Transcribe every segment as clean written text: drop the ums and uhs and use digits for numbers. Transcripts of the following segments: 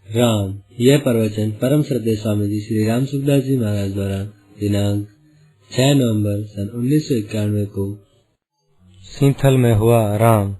राम। यह प्रवचन परम श्रद्धेय स्वामी जी श्री राम सुखदास जी महाराज द्वारा दिनांक 6 नवंबर सन 1991 को सींथल में हुआ। राम।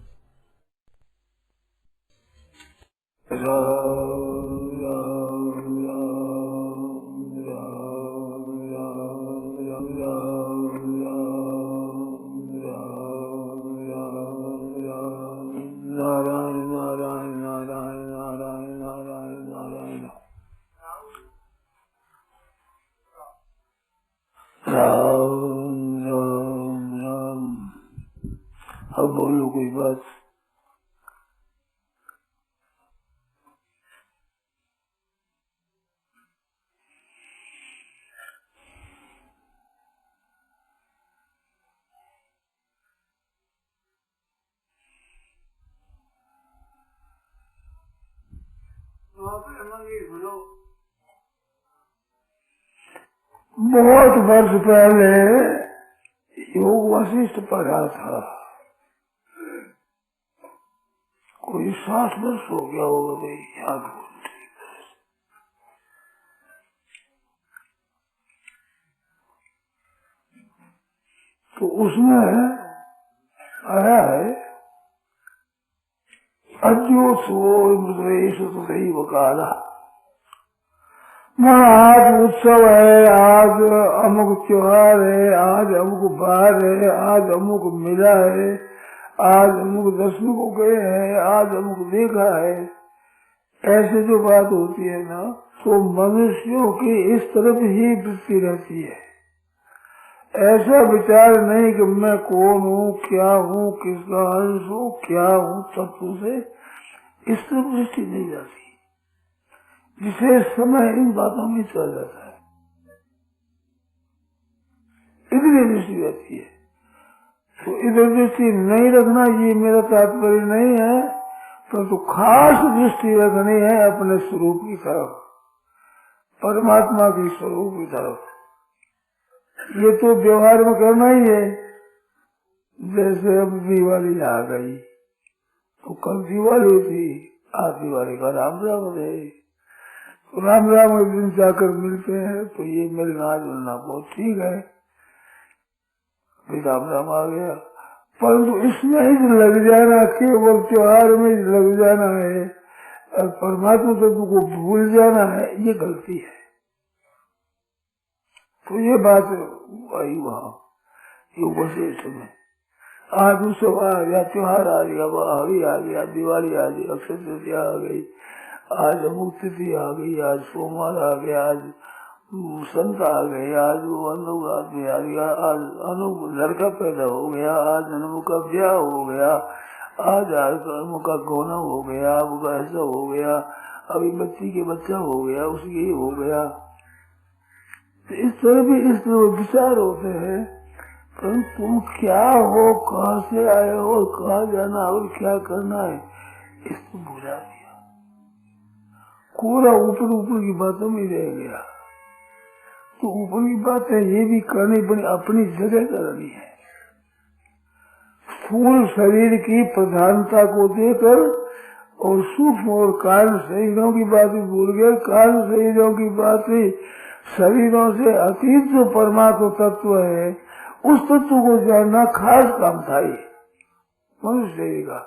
अब बोलो कोई बात। बहुत वर्ष पहले योग वशिष्ठ पढ़ा था, कोई 60 वर्ष हो गया होगा भाई, याद हो। तो उसमें आया है अद्योत्सव काला, आज उत्सव है, आज अमुक त्योहार है, आज अमुक बार है, आज अमुक मिला है, आज अमुक दर्शन को गए हैं, आज अमुक देखा है। ऐसे जो बात होती है ना, तो मनुष्यों की इस तरफ ही वृत्ति रहती है। ऐसा विचार नहीं कि मैं कौन हूँ, क्या हूँ, किसका अंश हूँ, क्या हूँ, तत्व से इस तरफ दृष्टि नहीं जाती। विशेष समय इन बातों में चल जाता है, इधर दृष्टि रहती है। तो इधर दृष्टि नहीं रखना ये मेरा तात्पर्य नहीं है, तो खास दृष्टि रखनी है अपने स्वरूप की तरफ, परमात्मा के स्वरूप की तरफ। ये तो व्यवहार में करना ही है। जैसे अब दिवाली आ गई, तो कल दिवाली थी, आज दिवाली का राम राम है। राम राम एक दिन जाकर मिलते हैं, तो ये मिलना जुलना बहुत ठीक है, राम राम आ गया। परंतु इसमें ही लग जाना, केवल त्योहार में लग जाना है और परमात्मा तत्व को भूल जाना है, ये गलती है। तो ये बात आई वहाँ योग वशिष्ठ में। आज उत्सव आ गया, त्योहार आ गया, बहावी आ गया, दिवाली आ गई, अक्षय तृतीया आ गई, आज अमुक तिथि आ गई, आज सोमवार आ गया, आज संत आ गए, आज वो अनुभव आदमी आ गया, आज अनुभव लड़का पैदा हो गया, आज अनुभव का ब्याह हो गया, आज अनुभव का गोना हो गया, अब ऐसा हो गया, अभी बच्ची के बच्चा हो गया, उसके हो गया। तो इस तरह भी इस तरह विचार होते हैं, तो तुम क्या हो, कहाँ से आए हो, कहाँ जाना और क्या करना है, इसको भुला दिया। पूरा ऊपर ऊपर की बातों में रह गया। तो ऊपर की बात है, ये भी करनी पड़ी, अपनी जगह करनी है। स्थूल शरीर की प्रधानता को देकर और सूक्ष्म और कारण शरीरों की बात भी भूल गए। कारण शरीरों की बात ही, शरीरों से अतीत जो परमात्मा तत्व है, उस तत्व को जानना खास काम था ये मनुष्य शरीर का।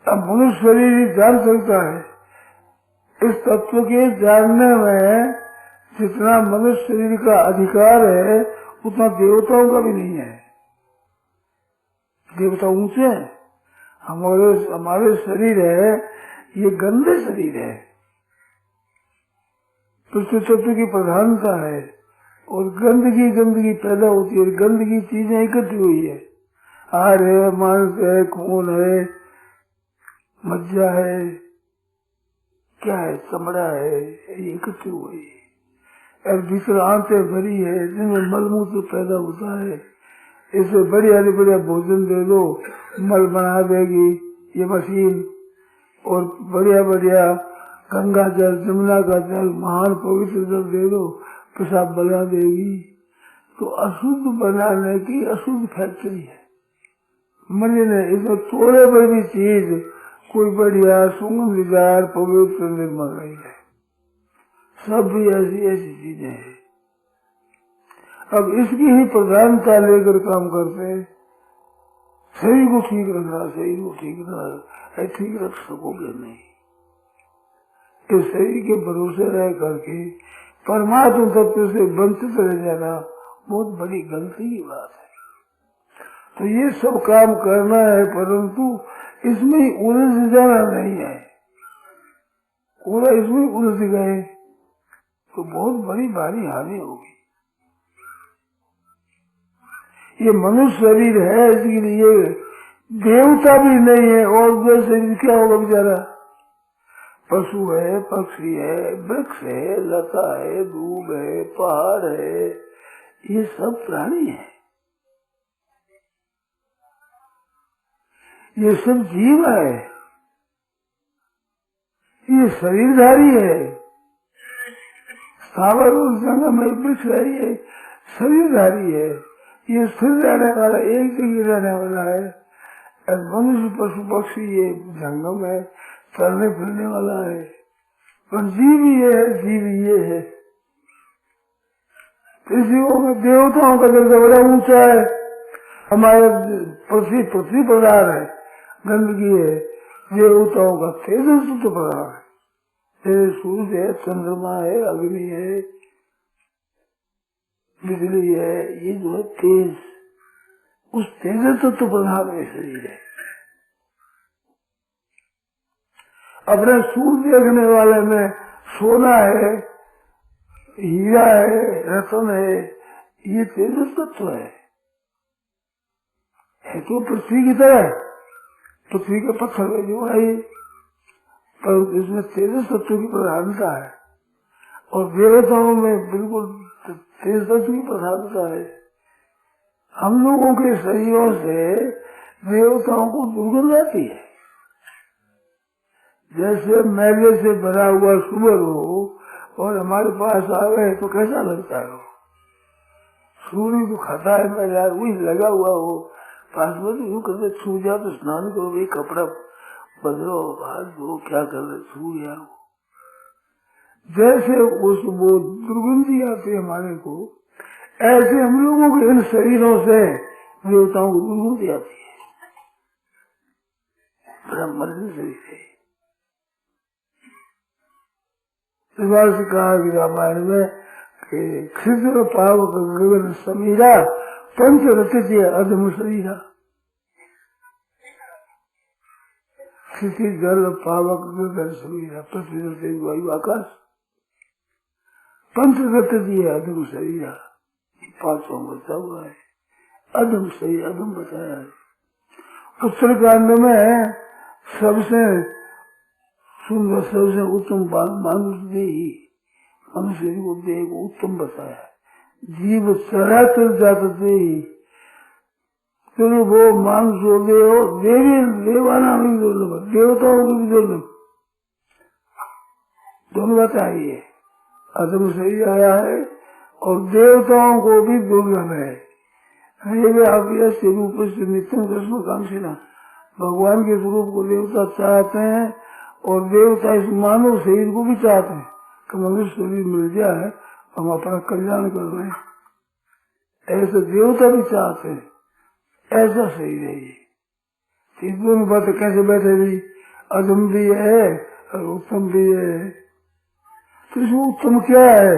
अब मनुष्य शरीर ही जान सकता है। इस तत्व के जानने में जितना मनुष्य शरीर का अधिकार है, उतना देवताओं का भी नहीं है। देवता ऊंचे हैं, हमारे शरीर है, ये गंदे शरीर है। पृथ्वी तत्व की प्रधानता है और गंदगी पैदा होती है, गंदगी चीजें इकट्ठी हुई है। हार है, मांस है, खून है, मज्जा है, क्या है, चमड़ा है, ये इकट्ठी हुई है। और भीतर आंतें भरी है, जिनमें मलमूत्र पैदा होता है। इसे बढ़िया भोजन दे दो, मल बना देगी ये मशीन। और बढ़िया गंगा जल, जमुना का जल, महान पवित्र जल दे दो, पेशाब बना देगी। तो अशुद्ध बनाने की अशुद्ध फैक्ट्री है मजे ने इसमें थोड़े पर भी चीज कोई बढ़िया सुगंधदार पवित्र निर्मल नहीं है, सब भी ऐसी ऐसी चीजें हैं। अब इसकी ही प्रधानता लेकर काम करते हैं, शरीर को ठीक रखना, शरीर को ठीक रखना, ठीक रख सकोगे नहीं। इस शरीर के भरोसे रह करके परमात्मा तत्व से वंचित रह जाना बहुत बड़ी गलती की बात है। तो ये सब काम करना है, परंतु इसमें उलझ जाना नहीं है। पूरा इसमें उलझ गए तो बहुत बड़ी भारी हानि होगी। ये मनुष्य शरीर है, इसके लिए देवता भी नहीं है, और वो शरीर क्या होगा बेचारा? पशु है, पक्षी है, वृक्ष है, लता है, दूब है, पहाड़ है, ये सब प्राणी है, ये सब जीव है, ये शरीरधारी है। स्थावर और जंगम में वृक्ष है, ये शरीरधारी है, ये स्थिर रहने वाला, एक जगह रहने वाला है। मनुष्य पशु पक्षी ये जंगम है, चलने फिरने वाला है, पर जीव ये है, जीव ये है। पृथ्वी में देवताओं का दर्जा बड़ा ऊंचा है, हमारे पृथ्वी प्रधान है, गंदगी है, देवताओं का तेजस्वी प्रधान है, जैसे सूर्य है, चंद्रमा है, अग्नि है, बिजली है, ये जो है तेज, उस तेजस्वी तो प्रधान में शरीर है। अपने सूर्य देखने वाले में सोना है, हीरा है, रत्न है, ये तेजस तत्व है तो पृथ्वी की तरह, पृथ्वी के पत्थर में जो है, पर इसमें तेजस तत्व की प्रधानता है, और देवताओं में बिल्कुल तेज तत्व की प्रधानता है। हम लोगों के शरीरों से देवताओं को दुर्गंध आती है, जैसे मैले से भरा हुआ सुअर हो और हमारे पास आवे तो कैसा लगता है? सूर्य तो खाता है, मैला वही लगा हुआ हो, पास में तो यूँ करते छू जाओ तो स्नान करो, भाई कपड़ा बदलो, हाथ धो, क्या कर रहे, छू जाओ। जैसे उस वो दुर्गंधी आती है हमारे को, ऐसे हम लोगों के इन शरीरों से देवताओं को दुर्गंधी आती है, बड़ा मर्जी शरीर है। इस बार से कहा कि रामायण में क्षिद्र पावक गगन समीरा पंच रचित अधम शरीरा, क्षिति जल पावक गगन समीरा, पृथ्वी वायु आकाश, पंच रचित अधम शरीरा, पांचों बचा हुआ है, अधम शरीर अधम बताया है। उत्तरकांड में सबसे सुंदर, सबसे उत्तम मानुष दे, मनुष्य को दे को उत्तम बताया, जीव चराचर जात दे, वो मानुष हो गए हो, देवी देवाना भी दुर्लभ, देवताओं को भी दुर्लभ, दोनों बताई है। अधम शरीर आया है और देवताओं को भी दुर्लभ है। रूप से नित्यम कृष्ण कांक्षिणा, भगवान के स्वरूप को देवता चाहते हैं और देवता इस मानव शरीर को भी चाहते हैं कि मनुष्य शरीर मिल जाए, हम अपना कल्याण कर रहे हैं, ऐसे देवता भी चाहते हैं, ऐसा शरीर है ये। दोनों बातें कैसे बैठे भी, अधम भी है और उत्तम भी है। तो इसमें उत्तम क्या है?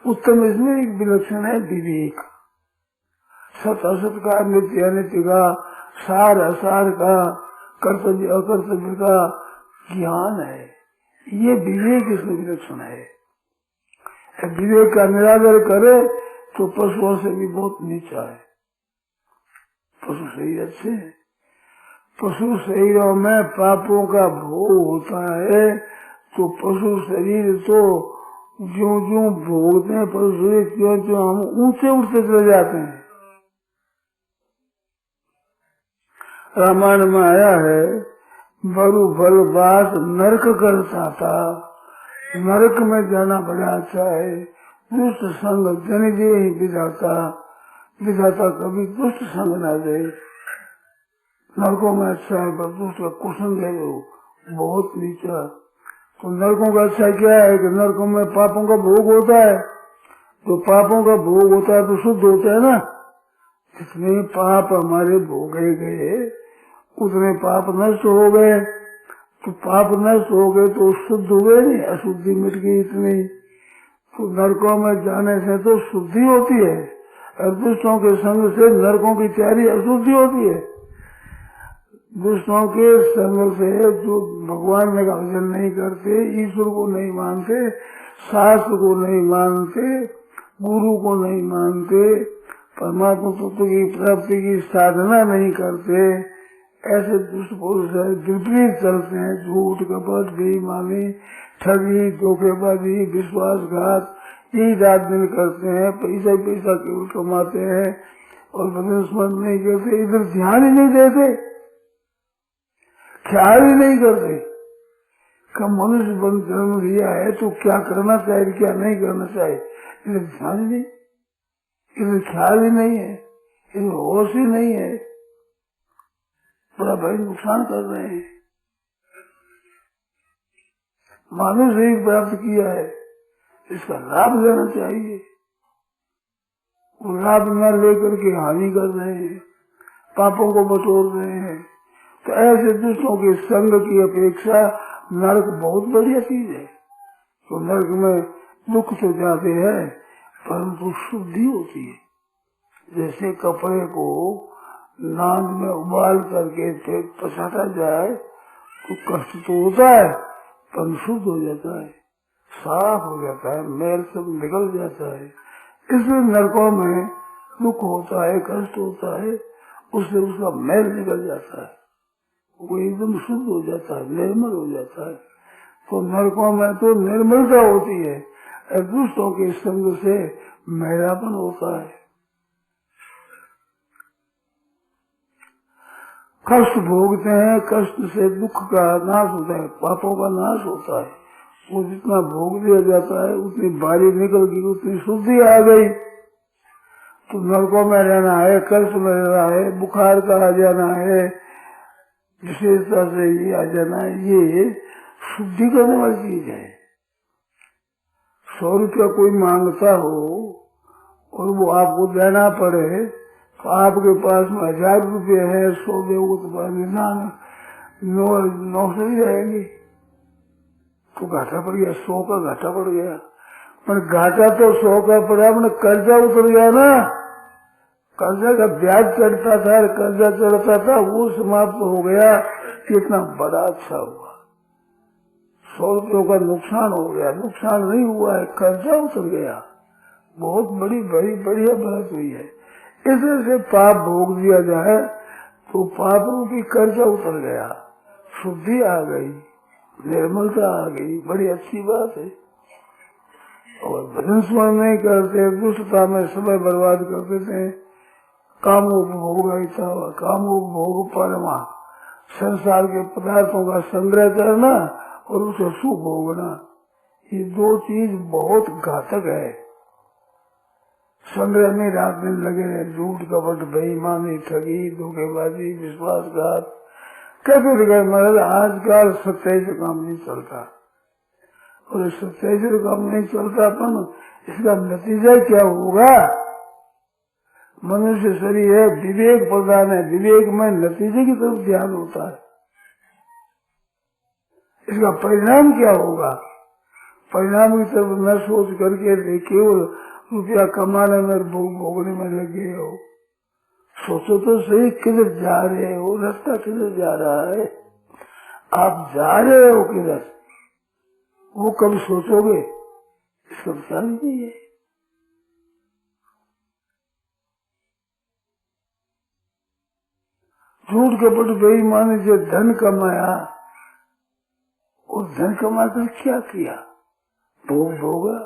उत्तम इसमें एक विलक्षण है विवेक, सत असत का, नित्य अनित्य का, सार असार का, कर्तव्य अकर्तव्य का ज्ञान है, ये विवेक इसमें विलक्षण है। विवेक का निरादर करे तो पशुओं से भी बहुत नीचा है। पशु शरीर अच्छे है, पशु शरीरों में पापों का भोग होता है, तो पशु शरीर तो ज्यों ज्यों भोगते हैं पशु शरीर, क्यों क्यों हम ऊंचे उठते चले जाते हैं। रामायण में आया है, बरु बलवास नरक करता था, नरक में जाना बड़ा अच्छा है। दुष्ट संग जन दे विधाता, विधाता कभी दुष्ट संग ना दे। नरकों में अच्छा है, पर दूसरा क्वेश्चन दे दो बहुत नीचा। तो नरकों का अच्छा क्या है कि नरकों में पापों का भोग होता है, तो पापों का भोग होता है तो शुद्ध होता है ना। जितने पाप हमारे भोगे गए उतने पाप नष्ट हो गए, तो पाप नष्ट हो गए तो शुद्ध हुए नहीं, अशुद्धि मिट गई इतनी। तो नरकों में जाने से तो शुद्धि होती है, और दुष्टों के संग से नरकों की तैयारी अशुद्धि होती है। दुष्टों के संग से जो भगवान का भजन नहीं करते, ईश्वर को नहीं मानते, शास्त्र को नहीं मानते, गुरु को नहीं मानते, परमात्मा तत्व की प्राप्ति की साधना नहीं करते, ऐसे दुष्ट पुरुष है विपरीत चलते हैं। झूठ, कपट, बेईमानी, ठगी, धोखेबाजी, विश्वासघात, यही रात दिन करते हैं। पैसा पैसा केवल कमाते हैं और भजन स्मरण नहीं करते, इधर ध्यान ही नहीं देते, ख्याल ही नहीं करते। कब मनुष्य बन जन्म लिया है तो क्या करना चाहिए क्या नहीं करना चाहिए, इधर ध्यान ही नहीं, इधर ख्याल ही नहीं है, इधर होश ही नहीं है। बड़ा भाई नुकसान कर रहे हैं। मानुष ही प्राप्त किया है, इसका लाभ लेना चाहिए। वो लाभ न लेकर के हानि कर रहे हैं, पापों को बटोर रहे हैं। तो ऐसे दुष्टों के संग की अपेक्षा नरक बहुत बढ़िया चीज है। तो नरक में दुख तो जाते हैं परंतु शुद्धि होती है। जैसे कपड़े को नाद में उबाल करके फिर पसाटा जाए तो कष्ट तो होता है पर शुद्ध हो जाता है, साफ हो जाता है, मैल सब निकल जाता है। इसलिए नरकों में दुख होता है, कष्ट होता है, उससे उसका मैल निकल जाता है, वो एकदम शुद्ध हो जाता है, निर्मल हो जाता है। तो नरकों में तो निर्मलता होती है, दुष्टों के संग से मैलापन होता है। कष्ट भोगते हैं, कष्ट से दुख का नाश होता है, पापों का नाश होता है। वो जितना भोग दिया जाता है उतनी बारी निकल गई, उतनी शुद्धि आ गई। तो नरकों में रहना है, कष्ट में रहना है, बुखार का आ जाना है, विशेषता से ये आ जाना है, ये शुद्धि करने वाली चीज है। 100 रुपया कोई मांगता हो और वो आपको देना पड़े तो आपके पास में 1000 रुपये है, 100 देवो तो 900 ही रहेंगे, तो घाटा पड़ गया, 100 का घाटा पड़ गया। पर घाटा तो 100 का पड़ा, मैंने कर्जा उतर गया ना, कर्जा का ब्याज चढ़ता था, कर्जा चढ़ता था, वो समाप्त हो गया, कितना बड़ा अच्छा हुआ। 100 रुपयों का नुकसान हो गया, नुकसान नहीं हुआ है, कर्जा उतर गया, बहुत बड़ी बढ़िया बात हुई है। इसलिए से पाप भोग दिया जाए तो पाप रूपी कर्जा उतर गया, शुद्धि आ गई, निर्मलता आ गई, बड़ी अच्छी बात है। और भजन स्मरण नहीं करते, दुष्टता में समय बर्बाद करते थे, कामोपभोग परमा, संसार के पदार्थों का संग्रह करना और उसे सुख भोगना, ये 2 चीज बहुत घातक है। संग्रह में रात दिन लगे रहे, झूठ, कपट, बेईमानी, ठगी, धोखेबाजी, विश्वासघात, कहते गए महाराज आजकल सच्चाई से काम नहीं चलता, और सच्चाई से काम नहीं चलता अपन, इसका नतीजा क्या होगा? मनुष्य शरीर है, विवेक प्रदान है, विवेक में नतीजे की तरफ ध्यान होता है, इसका परिणाम क्या होगा? परिणाम की तरफ न सोच करके केवल रुपया कमाने में भोगने में लगे हो। सोचो तो सही, किधर जा रहे हो, रास्ता किधर जा रहा है, आप जा रहे हो किधर, वो कब सोचोगे, इसका विचार नहीं है। झूठ कपट बेईमानी से धन कमाया, और धन कमाकर क्या किया? भोग भोगा,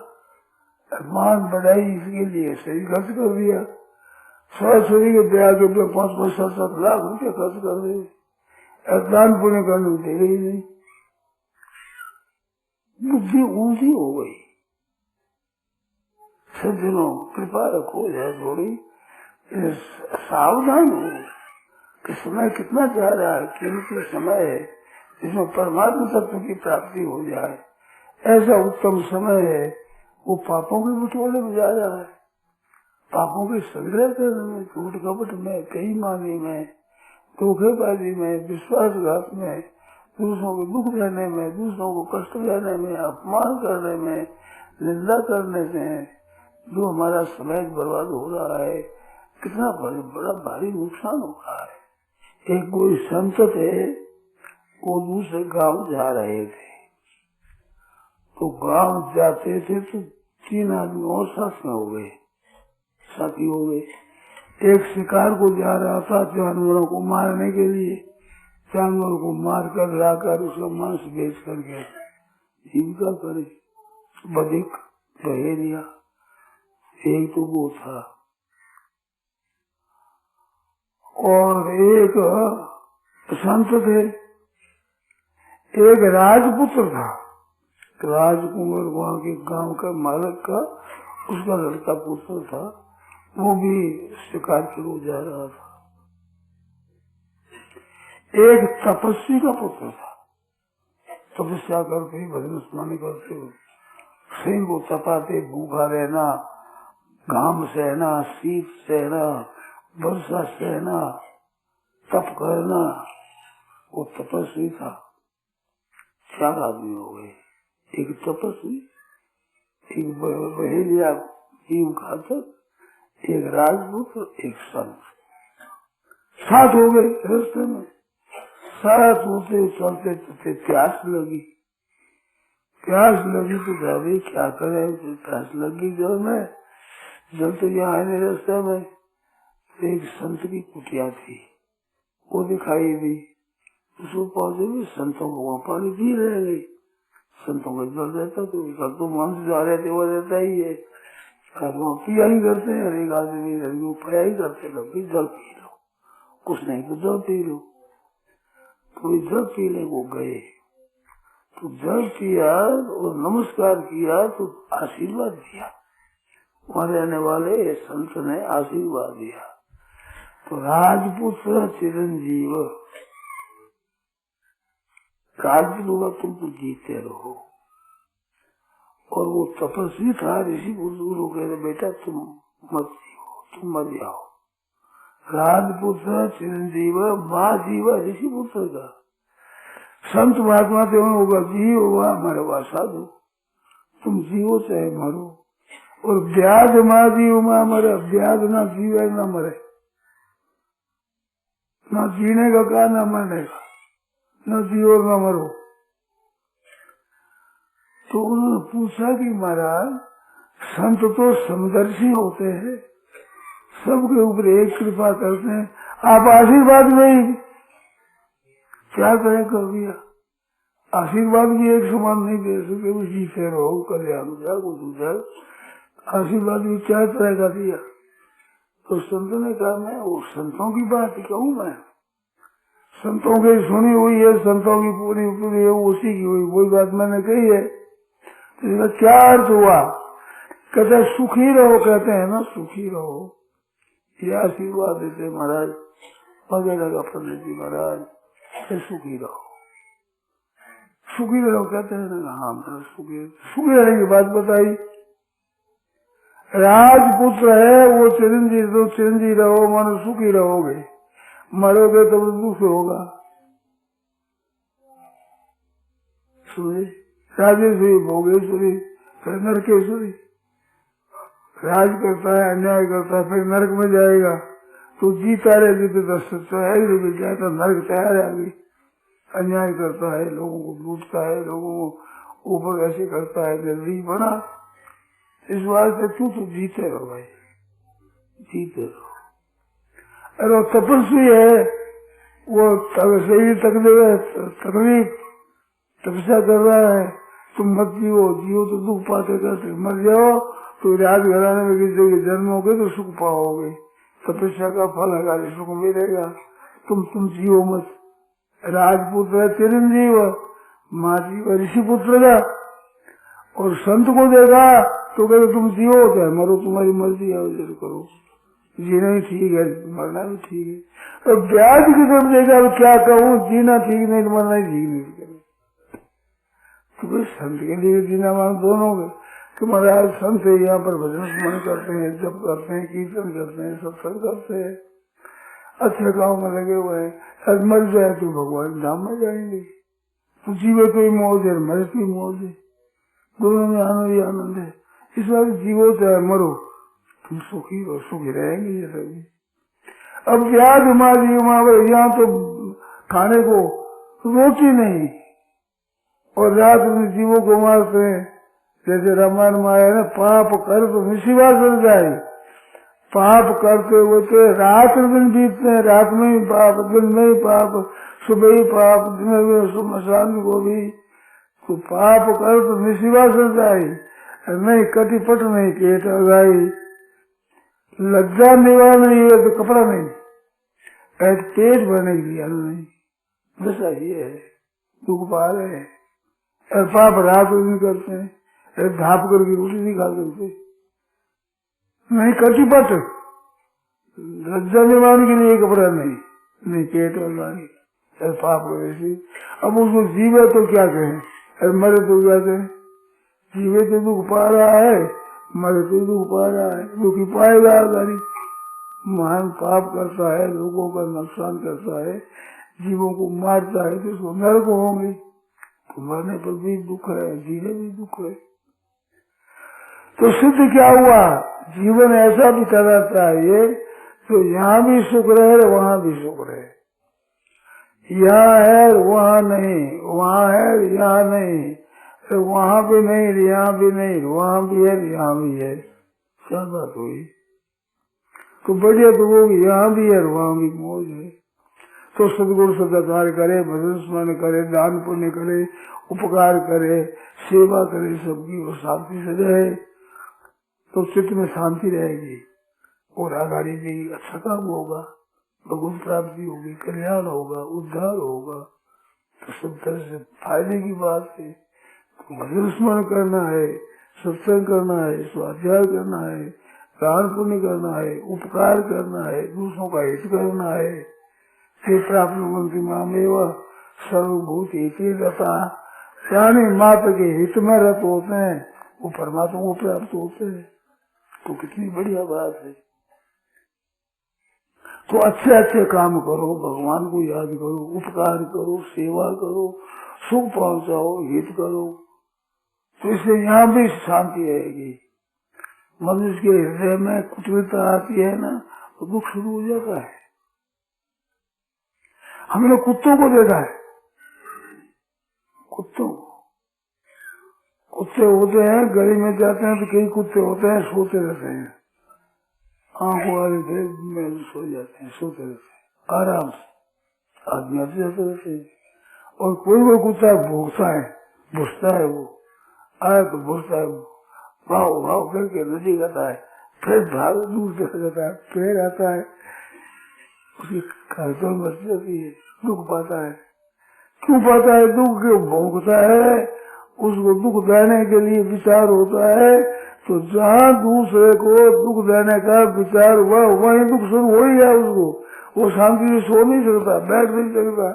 मान बढ़ाई, इसके लिए शरीर खर्च कर दिया, शरीर के ब्याह के 5-5, 7-7 लाख रुपया खर्च कर दिए, दान पुण्य करने दे गई नहीं, बुद्धि ऊंची हो गई। सज्जनों कृपा रखो, है थोड़ी सावधान हो, कि समय कितना जा रहा है, कीमती समय है जिसमें परमात्मा तत्व की प्राप्ति हो जाए, ऐसा उत्तम समय है। वो पापों के बटोले में जा रहा है, पापों के संग्रह करने में, झूठ कपट में, बेईमानी में, धोखेबाजी में, विश्वासघात में, दूसरों को दुख देने में, दूसरों को कष्ट देने में, अपमान करने में, निंदा करने से जो हमारा समय बर्बाद हो रहा है, कितना बड़ा भारी नुकसान हो रहा है। एक कोई संत थे, वो दूसरे गांव जा रहे थे, तो गांव जाते थे तो 3 आदमी और साथ में हो गए, साथी हो गए। एक शिकार को जा रहा था जानवरों को मारने के लिए, जानवर को मार कर लाकर उसका मांस बेच करके जीविका करे, बधिक बहेलिया, एक तो वो था। और एक संत थे, एक राजपुत्र था, राजकुमार वहाँ के गांव का मालिक का उसका लड़का पुत्र था, वो भी शिकार के लिए जा रहा था। एक तपस्वी का पुत्र था, तपस्या करते, भजन स्मरण करते, सिंह को तपाते, भूखा रहना, घाम सहना, शीत सहना, वर्षा सहना, तप करना, वो तपस्वी था। 4 आदमी हो गए, एक तपस्वी, एक बहेलिया जीव घातक, एक राजपुत्र, एक संत, 7 हो गए। रास्ते में 7 होते चलते चलते प्यास लगी तो भाभी क्या करे, प्यास लगी जल में, जल तो यहाँ आने रास्ते में एक संत की कुटिया थी, वो दिखाई दी, उसको पहुंचे भी संतों को वहाँ पानी पी रहे, संतों को जल देता तो उसका तो मन जा रहे थे, वो देता ही है, वहाँ पिया ही करते हैं, हर एक आदमी वो पिया ही करते, कभी जल पी लो, कुछ नहीं तो जल पी लो। कोई जल पीने को गए तो जल पिया और नमस्कार किया तो आशीर्वाद दिया, वहाँ रहने वाले संत ने आशीर्वाद दिया। तो राजपुत्र चिरंजीव, राजपुत्र तुम तो जीते रहो। और वो तपस्वी था, ऋषि पुत्र कहते बेटा तुम मत जियो, तुम मर जाओ। राजपुत्र चिरंजीव, माँ जीवा ऋषि पुत्र का, संत महात्मा से होगा जीव हुआ मरवा साधु, तुम जीवो चाहे मरो। और ब्याज माँ जीव माँ मरे, ब्याज ना जीवे ना मरे, न जीने का क्या न मरने का, न जियो न मरो। तो उन्होंने पूछा कि महाराज संत तो समदर्शी होते हैं, सबके ऊपर एक कृपा करते हैं, आप आशीर्वाद नहीं क्या करें कर दिया, आशीर्वाद भी एक समान नहीं दे सके, वो जीते रहो कल्याण हो जाए कुछ हो जाए, आशीर्वाद भी क्या तरह का दिया। तो संतों ने कहा मैं वो संतों की बात कहूँ, मैं संतों की सुनी हुई है, संतों की पूरी पूरी है, उसी की हुई वही बात मैंने कही है। तो इसका क्या अर्थ हुआ, कहते सुखी रहो, कहते हैं ना सुखी रहो, ये आशीर्वाद देते महाराज वगैरह का पंडित जी महाराज, सुखी रहो, सुखी रहो कहते हैं ना। हाँ सुखी रहने की बात बताई। राजपुत्र है वो चिरंजीव, तो चिरंजीव रहो मानो सुखी रहोगे, मरोगे तो दुख होगा। राजेश्वरी भोगेश्वरी फिर नरकेश्वरी, राज करता है अन्याय करता है फिर नरक में जाएगा, तो जीता रहे जीते 10 मिल जाए तो नरक तैयार है अभी। अन्याय करता है, लोगों को लूटता है, लोगों को ऊपर ऐसे करता है, जल्दी बना। इस वास्ते तू तो जीते रहो भाई, जीते रहो। अरे तपस्वी है वो सही तकलीफ तपस्या कर रहा है, तुम मत जियो, जियो तो दुख पाते करते, मर जाओ तो राज घराने में किसी जन्म हो गए तो सुख पाओगे, तपस्या का फल है सुख मिलेगा, तुम जियो मत। राजपुत्र चिरंजीव, माँ जीव ऋषि पुत्र का, और संत को देखा तो कहते तुम जियो चाहे मरो, तुम्हारी मर्जी है करो, जीना ही ठीक है, मरना भी ठीक है। और ब्याज की तरफ देखा, अब क्या कहूँ, जीना ठीक नहीं तो मरना ही ठीक नहीं। तो भाई संत के लिए जीना मान दोनों कि महाराज संत है, यहाँ पर भजन स्मरण करते हैं, जप करते हैं, कीर्तन करते हैं, सत्संग करते हैं, अच्छे काम में लगे हुए हैं। आज मर जाए तो भगवान धाम में जाएंगे। तो जीवे तो ही मौज है, मरे तो ही मौज है, दोनों में आनंद ही आनंद है। इस बार जीवो चाहे मरो, तुम सुखी और सुखी रहेंगे ये सभी। अब क्या बीमारी यहाँ तो खाने को रोटी नहीं, और रात में जीवों को मारते हैं। जैसे रामायण में आया ना, पाप कर तो निशिवा चल जाए, पाप करते होते रात दिन बीतते हैं, रात में ही पाप, दिन में ही पाप, सुबह ही पाप, दिन में शाम को भी। तो पाप कर तो निशिवा चल जाए, नहीं कटिपट नहीं पेट लगाई, लज्जा निवारण नहीं है तो कपड़ा नहीं, पेट भरने के लिए अन्न नहीं, बस ये है दुख पा रहे हैं। और पाप रात नहीं करते हैं, ढाप करके रोटी नहीं खा सकते, नहीं कटिपट, लज्जा निवारण के लिए कपड़ा नहीं, नहीं पेट लगाई, पाप वैसे। अब उसको जीवे तो क्या कहें, मरे तो क्या कहें, जीवे तो दुख पा रहा है, मरे तो दुख पा रहा है, दुख ही पाएगा। गाड़ी महान पाप करता है, लोगों का नुकसान करता है, जीवों को मारता है, तो उसको नरक होंगे। तो मरने पर भी दुख है, जीने भी दुख है। तो सिद्ध क्या हुआ, जीवन ऐसा बिताना चाहिए तो यहाँ भी सुख रहे, वहाँ भी सुख रहे, यहाँ है वहाँ नहीं, वहाँ है यहाँ नहीं, वहाँ भी नहीं, यहाँ भी नहीं, वहाँ भी है, यहाँ भी है, क्या बात हुई। तो बढ़िया तो वो यहाँ भी है, वहाँ भी मौज है। तो सदगुरु सदाचार करे, भजन स्मरण करे, दान पुण्य करे, उपकार करे, सेवा करे सबकी, वो शांति से रहे तो चित्त में शांति रहेगी, और आगाड़ी भी अच्छा काम होगा, भगवत प्राप्ति होगी, कल्याण होगा, उद्धार होगा। तो सब तरह से फायदे की बात है। भजन स्मरण करना है, सत्संग करना है, स्वाध्याय करना है, दान पुण्य करना है, उपकार करना है, दूसरों का हित करना है। प्राप्त मंत्री मामेव सर्वभूत एक रहता, यानी मात्र के हित में रत होते हैं, वो परमात्मा को प्राप्त होते हैं। तो कितनी बढ़िया बात है। तो अच्छे अच्छे काम करो, भगवान को याद करो, उपकार करो, सेवा करो, सुख पहुंचाओ, हित करो, तो इससे यहाँ भी शांति रहेगी। मनुष्य के हृदय में कुटिलता आती है ना, तो दुख शुरू हो जाता है। हमने कुत्तों को देखा है, कुत्ते होते हैं, गली में जाते हैं तो कई कुत्ते होते हैं सोते रहते हैं, आंखों वाले में सो जाते हैं, सोते रहते हैं आराम से, आदमी आते जाते रहते हैं। और कोई कुत्ता भूखता है, भूसता है, वो आए तो भूसता है, भाव भाव करके नदी जाता है, फिर भाग दूर चला जाता है, फिर आता है, उसकी खर्चों बच जाती है, दुख पाता है। क्यों पाता है दुख, क्यों भोगता है, उसको दुख देने के लिए विचार होता है। तो जहाँ दूसरे को दुख देने का विचार हुआ, वही दुख शुरू हो ही गया उसको। वो शांति से सो नहीं सकता, बैठ नहीं सकता,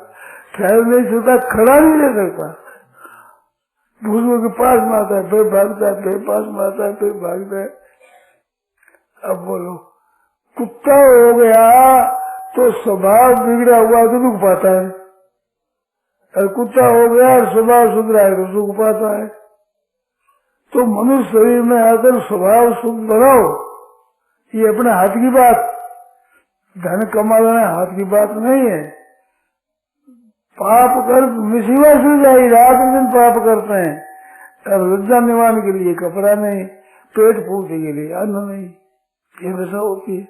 ठहर नहीं सकता, खड़ा नहीं रह सकता। दूसरों के पास में आता है, फिर भागता है, फिर पास में आता है, फिर भागता है। अब बोलो, कुत्ता हो गया तो स्वभाव बिगड़ा हुआ तो दुख पाता है, और कुत्ता हो गया और स्वभाव सुधरा है तो सुख पाता है। तो मनुष्य शरीर में आकर स्वभाव सुख बनाओ, ये अपने हाथ की बात, धन कमाना हाथ की बात नहीं है। पाप कर मुसीबत से जाए, रात दिन पाप करते हैं, और लज्जा निवारण के लिए कपड़ा नहीं, पेट पूर्ति के लिए अन्न नहीं, ये वैसा होती है।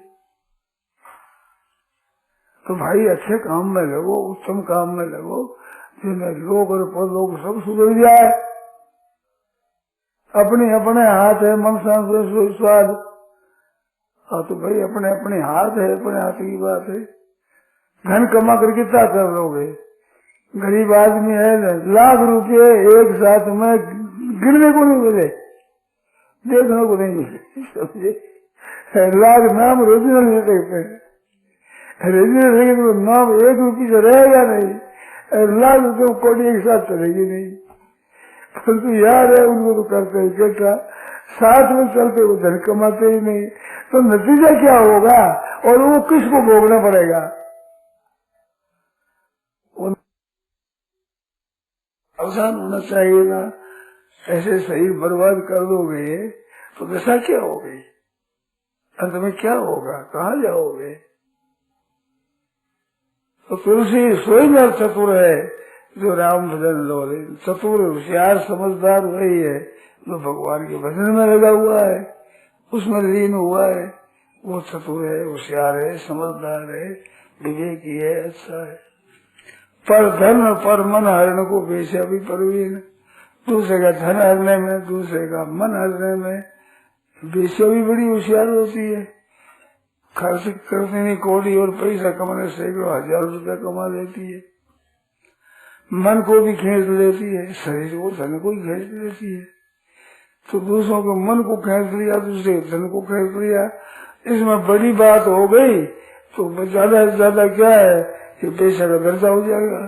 तो भाई अच्छे काम में लगो, उत्तम काम में लगो, जिनमें लोग और परलोक सब सुधर जाए। अपने अपने हाथ है, मन शांति स्वाद, हाँ तो भाई अपने अपने हाथ है, अपने हाथ की बात है। धन कमा कर कितना कर लोगे, गरीब आदमी है, लाख रुपए एक साथ में गिरने को नहीं मिले, देखने को नहीं मिले, समझे। लाख नाम ओरिजिनल नहीं सकते, ओरिजिनल रहेगी तो नाम 1 रुपये से रहेगा नहीं, लाख रुपये कोटी एक साथ चलेगी नहीं। परंतु यार है उनको तो करते इकट्ठा, साथ में चलते वो धन कमाते ही नहीं, तो नतीजा क्या होगा और वो किसको भोगना पड़ेगा? अवसान होना चाहिए ना। ऐसे शरीर बर्बाद कर दोगे तो दशा क्या हो गई, अंत में क्या होगा, कहाँ जाओगे? तो तुलसी स्वयं चतुर है जो राम भजन लोरे, चतुर होशियार समझदार वही है जो भगवान के भजन में लगा हुआ है, उसमें लीन हुआ है, वो चतुर है, होशियार है, समझदार है, विवेकी है, अच्छा है। पर धन पर मन हरण को बेचा भी परवीन, दूसरे का धन हरने में, दूसरे का मन हरने में बेचा भी बड़ी होशियार होती है। खर्च करने में कोड़ी और पैसा कमाने सैकड़ों हजार रुपया कमा लेती है, मन को भी खींच लेती है, शरीर को धन को ही खींच लेती है। तो दूसरों के मन को खींच लिया, दूसरे धन को खींच लिया, इसमें बड़ी बात हो गई तो ज्यादा से ज्यादा क्या है कि बेचा का दर्जा हो जाएगा।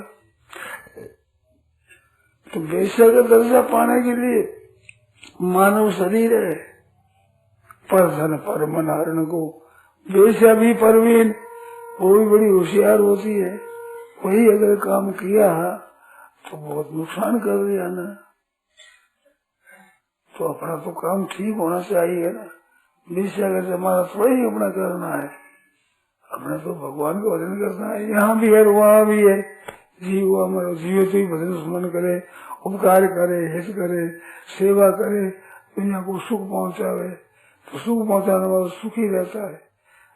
तो बेचा का दर्जा पाने के लिए मानव शरीर है, पर धन पर मन हरण को बेचा भी परवीन, वो भी बड़ी होशियार होती है। वही अगर काम किया तो बहुत नुकसान कर दिया ना, तो अपना तो काम ठीक होना चाहिए ना। बेचा का हमारा थोड़ा ही अपना करना है, अपने तो भगवान का भजन करना है। यहाँ भी है वहाँ भी है, जीव हमारा जीव तो ही भजन स्मरण करे, उपकार करे, हित करे, सेवा करे, दुनिया को सुख पहुँचावे, तो सुख पहुँचाने वाला सुखी रहता है,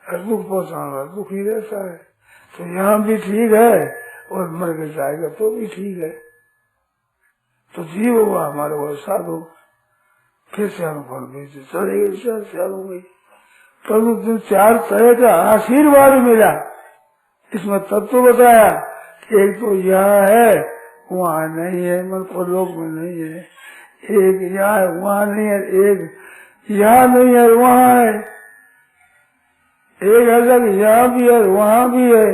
और दुख पहुँचाने वाला दुखी रहता है। तो यहाँ भी ठीक है और मर के जाएगा तो भी ठीक है। तो जीव हुआ हमारे वो साधु, फिर से फल भेजे चलेगी, चार हो गई। परंतु 4 तरह का आशीर्वाद मिला, इसमें तत्व बताया कि एक तो यहाँ है वहाँ नहीं है, मतलब लोक में नहीं है, एक यहाँ है वहाँ नहीं है, एक यहाँ नहीं है वहाँ है, एक ऐसा कि यहाँ भी है वहाँ भी है,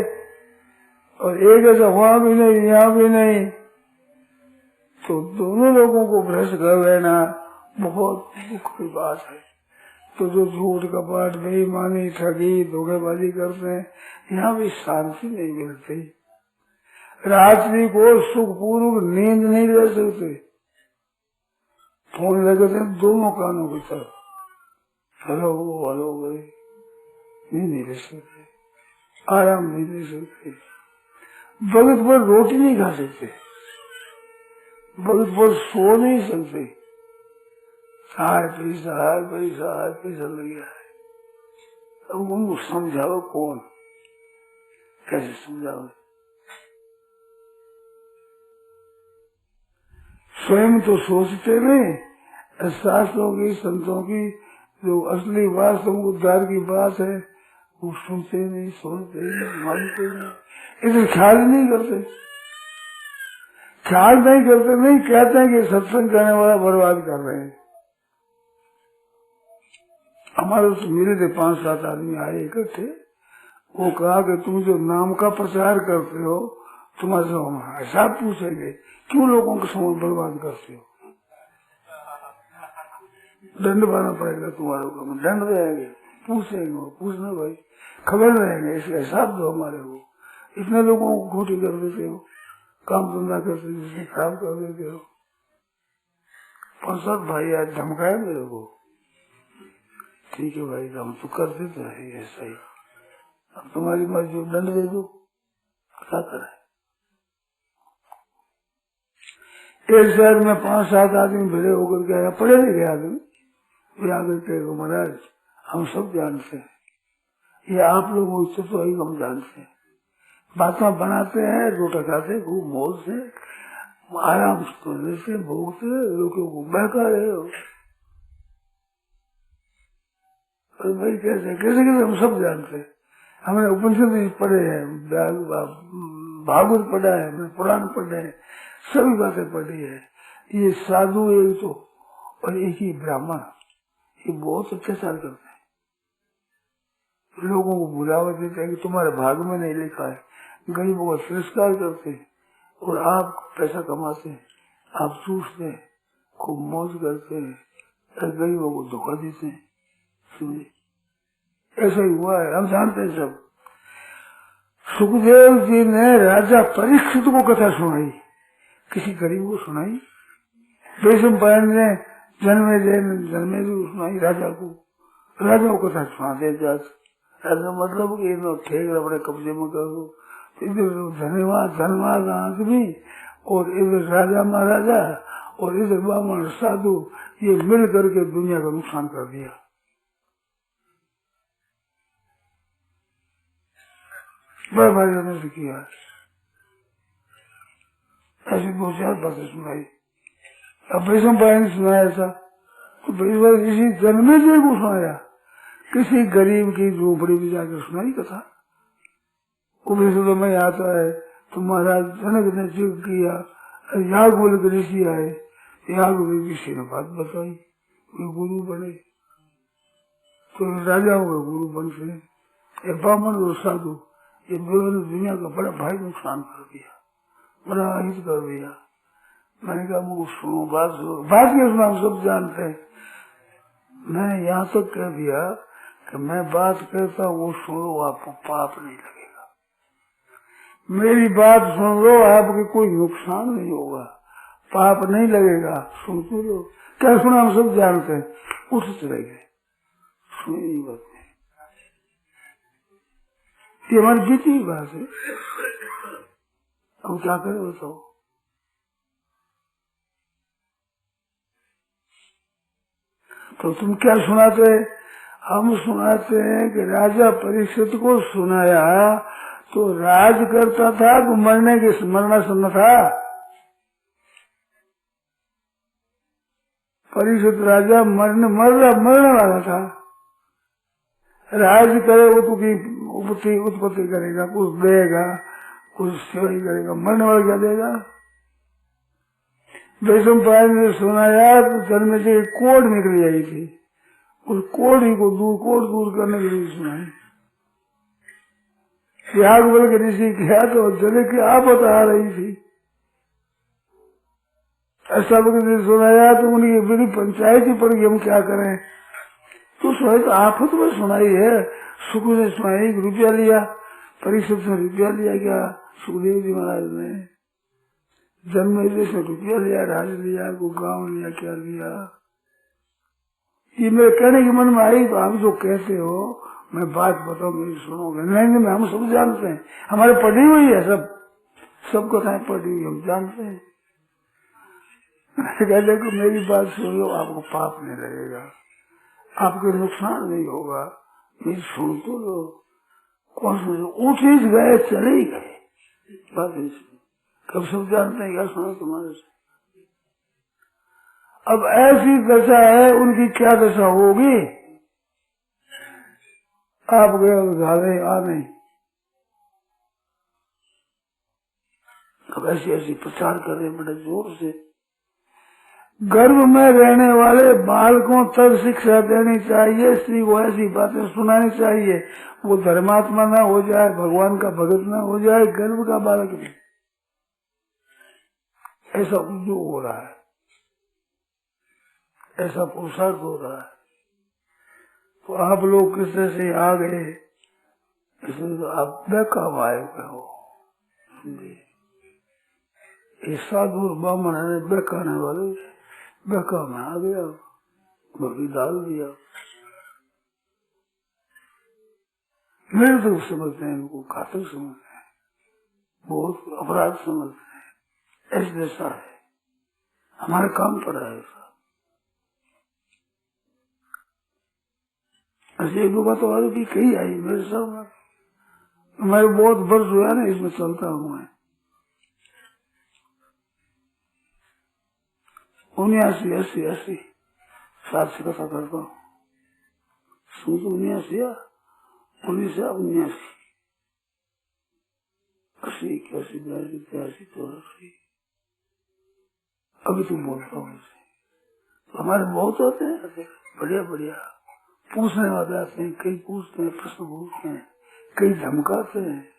और एक ऐसा वहाँ भी नहीं यहाँ भी नहीं। तो दोनों लोगों को भ्रष्ट कर लेना बहुत दुख की बात है। तो जो झूठ कपट बेईमानी ठगी धोखेबाजी करते हैं, यहाँ भी शांति नहीं मिलती। रात्रि को सुखपूर्वक नींद नहीं ले सकते, फोन लगे थे दोनों कानों की तरफ, हेलो हेलो गए, नींद नहीं ले सकते, आराम नहीं ले सकते, वक्त पर रोटी नहीं खा सकते, वक्त पर सो नहीं सकते, पैसा लग गया है। अब उनको समझाओ कौन, कैसे समझाओ? स्वयं तो सोचते नहीं, शास्त्रों की संतों की जो असली वास्तव उद्धार की बात है वो सुनते नहीं, सोचते नहीं, मानते नहीं, इसे ख्याल नहीं करते, ख्याल नहीं करते, नहीं कहते हैं कि सत्संग करने वाला बर्बाद कर रहे हैं। हमारे उस मिले थे 5-7 आदमी आए इकट्ठे, वो कहा कि तुम जो नाम का प्रचार करते हो तुम्हारे से हम हिसाब पूछेंगे, क्यों लोगों को समय बर्बाद करते हो, दंड पाना पड़ेगा तुम्हारे को, हम दंड देंगे, पूछेंगे, पूछना भाई खबर रहेंगे, इसका हिसाब दो हमारे को। इतने लोगों को खोटी कर देते हो, काम धंधा करते जिससे खराब कर देते हो। 5-7 भाई आज धमकाए मेरे को, ठीक है भाई हम तो कर देते हैं ऐसा ही, अब तुम्हारी मर्जी, दंड दे दो, क्या करे। एक शहर में 5-7 आदमी भिड़े होकर के आया, पढ़े लिखे आदमी, वे आगे कहे महाराज हम सब जानते हैं, ये आप लोगों से तो ही हम जानते हैं, बातें बनाते हैं, रोटा खाते खूब मौज से, आराम से भोगते, लोगों को बहका रहे हो। भाई कैसे कैसे कैसे हम सब जानते हैं, हमने उपनिषद पढ़े हैं, भागवत पढ़ा है, हमने पुराण पढ़े हैं, सभी बातें पढ़ी है। ये साधु एक तो और एक ही ब्राह्मण, ये बहुत अत्याचार करते हैं, लोगों को बुलावा देते हैं कि तुम्हारे भाग में नहीं लिखा है, गरीबों का तिरस्कार करते हैं और आप पैसा कमाते हैं, आप चूसते हैं, खूब मौज करते हैं, गरीबों को धोखा देते हैं। समझे, ऐसा ही हुआ है, हम जानते हैं सब। सुखदेव जी ने राजा परीक्षित को कथा सुनाई, किसी गरीब को सुनाई। वैशंपायन ने जन्मे को सुनाई राजा को, राजा को कथा सुनाते जाते। ऐसा मतलब कि ठेक अपने कब्जे में कर दो, इधर धनवाद आदमी और इधर राजा महाराजा और इधर ब्राह्मण साधु, ये मिल करके दुनिया का नुकसान कर दिया। बड़े भाइयों ने किया, ऐसी 2-4 बातें सुनाई। अब वैशंपायन ने सुनाया था तो किसी जन्मे को सुनाया, किसी गरीब की झोपड़ी में जाकर सुनाई कथा। उपनिषदों में आता है तो महाराज जनक ने यज्ञ किया, याज्ञवल्क्य के ऋषि आए, याज्ञवल्क्य ऋषि ने बात बताई, वे गुरु बने, तो राजाओं के गुरु बनते, ये ब्राह्मण और साधु, ये दोनों ने दुनिया का बड़ा भारी नुकसान कर दिया, बड़ा हित कर दिया। मैंने कहा मुझे सुनो, बात सुनो, बात के सुना, सब जानते हैं। मैं यहाँ तक कह दिया कि मैं बात कहता हूँ वो सुनो, आपको पाप नहीं लगेगा। मेरी बात सुन लो, आपके कोई नुकसान नहीं होगा, पाप नहीं लगेगा, सुनते लो। क्या सुना, हम सब जानते हैं। उठ चले गए, सुनी नहीं बात नहीं। ये हमारी बीती बात है, अब क्या करें बताओ। तो तुम क्या सुनाते? हम सुनाते हैं कि राजा परीक्षित को सुनाया तो राज करता था तो मरना था। परीक्षित राजा मरने वाला था। राज करे वो तो उत्पत्ति करेगा, कुछ देगा, कुछ सेवा करेगा, मरने वाला क्या देगा। वैशंपायन ने सुनाया तो जन्म से कोड़ निकल आई थी, उस कोड़ी को कोड़ दूर करने के लिए सुनाई। याज्ञवल्क्य के ऋषि किया तो जले की आपत आ रही थी, ऐसा वक्त सुनाया तो उनकी बड़ी पंचायत ही पड़ गई, हम क्या करें। तो सुनाई तो आफत में सुनाई है। सुख ने सुनाई, रुपया लिया, परीक्षित ने रुपया लिया, क्या सुखदेव जी महाराज ने जन्मे से रुपया लिया, राज लिया, को गाँव लिया, क्या लिया। ये मेरे कहने के मन में आई तो आप जो कहते हो मैं बात बताऊं, मेरी सुनोगे नहीं। हम सब जानते हैं, हमारे पढ़ी हुई है, सब कथाएं पढ़ी हुई, हम जानते हैं। कहते को मेरी बात सुन लो, आपको पाप नहीं लगेगा, आपको नुकसान नहीं होगा, मेरी सुन तो लो। कौन सुन, उठ ही गए, चले ही गए, बात कब सब जानते हैं। क्या सुना तुम्हारे से। अब ऐसी दशा है, उनकी क्या दशा होगी। आप गए आ नहीं, अब ऐसी प्रचार कर रहे बड़े जोर से। गर्भ में रहने वाले बालकों तक शिक्षा देनी चाहिए, स्त्री को ऐसी बातें सुनानी चाहिए, वो धर्मात्मा ना हो जाए, भगवान का भगत ना हो जाए, गर्भ का बालक भी। ऐसा उद्योग हो रहा है, ऐसा पुरुषार्थ हो रहा है। तो आप लोग किस तरह से आ गए, इसमें तो आप बेकाम आए हुए हो। ये साधु ब्राह्मण है, बेकाने वाले बेका में आ गया, बकरी डाल दिया। मेरे तो समझते हैं, इनको घातक समझते हैं, बहुत अपराध समझते हैं। ऐसी दशा है, हमारे काम पर है ऐसा। ऐसे एक दो बात और भी कही आई मेरे सामने, मैं बहुत वर्ष हुआ ना इसमें चलता हूँ। 79-80 साल से कथा करता हूँ। सुन 79 1979 80 81 82 83 84 अभी तुम बोलता हूँ। तो हमारे बहुत होते हैं बढ़िया बढ़िया पूछने वाले आते हैं, कई पूछते हैं, प्रश्न पूछते हैं, कई धमकाते हैं,